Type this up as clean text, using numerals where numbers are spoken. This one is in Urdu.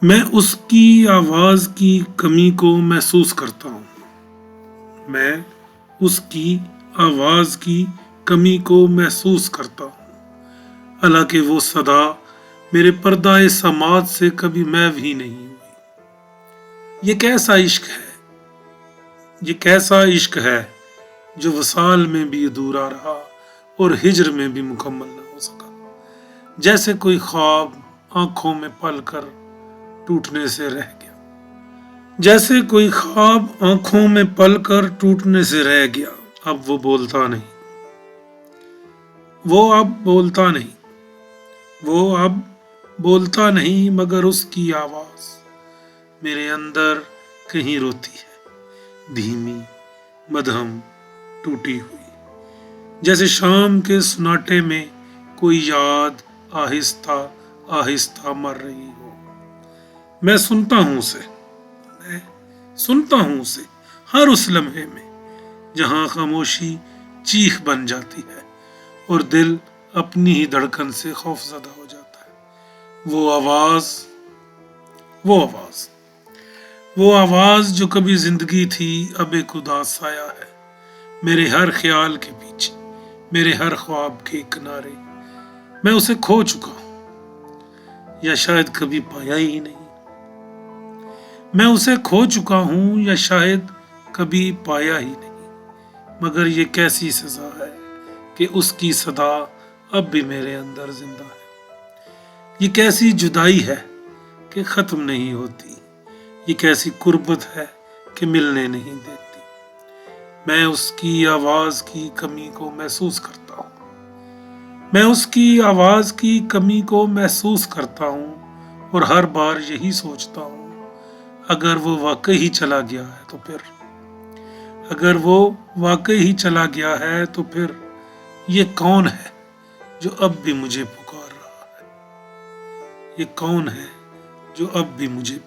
میں اس کی آواز کی کمی کو محسوس کرتا ہوں. میں اس کی آواز کی کمی کو محسوس کرتا ہوں. حالانکہ وہ صدا میرے پردہ سماعت سے کبھی محو ہی نہیں ہوئی. یہ کیسا عشق ہے، یہ کیسا عشق ہے جو وصال میں بھی ادھورا رہا اور ہجر میں بھی مکمل نہ ہو سکا. جیسے کوئی خواب آنکھوں میں پل کر ٹوٹنے سے رہ گیا. جیسے کوئی خواب آنکھوں میں پل کر ٹوٹنے سے رہ گیا. اب وہ بولتا نہیں، وہ اب بولتا نہیں، وہ اب بولتا نہیں، مگر اس کی آواز میرے اندر کہیں روتی ہے، دھیمی، مدھم، ٹوٹی ہوئی. جیسے شام کے سناٹے میں کوئی یاد آہستہ آہستہ مر رہی ہو. میں سنتا ہوں اسے، میں سنتا ہوں اسے ہر اس لمحے میں جہاں خاموشی چیخ بن جاتی ہے اور دل اپنی ہی دھڑکن سے خوف زدہ ہو جاتا ہے. وہ آواز، وہ آواز، وہ آواز جو کبھی زندگی تھی اب ایک اداس سایہ ہے میرے ہر خیال کے پیچھے، میرے ہر خواب کے کنارے. میں اسے کھو چکا ہوں یا شاید کبھی پایا ہی نہیں. میں اسے کھو چکا ہوں یا شاید کبھی پایا ہی نہیں. مگر یہ کیسی سزا ہے کہ اس کی صدا اب بھی میرے اندر زندہ ہے. یہ کیسی جدائی ہے کہ ختم نہیں ہوتی. یہ کیسی قربت ہے کہ ملنے نہیں دیتی. میں اس کی آواز کی کمی کو محسوس کرتا ہوں. میں اس کی آواز کی کمی کو محسوس کرتا ہوں اور ہر بار یہی سوچتا ہوں اگر وہ واقعی ہی چلا گیا ہے تو پھر، اگر وہ واقعی ہی چلا گیا ہے تو پھر یہ کون ہے جو اب بھی مجھے پکار رہا ہے؟ یہ کون ہے جو اب بھی مجھے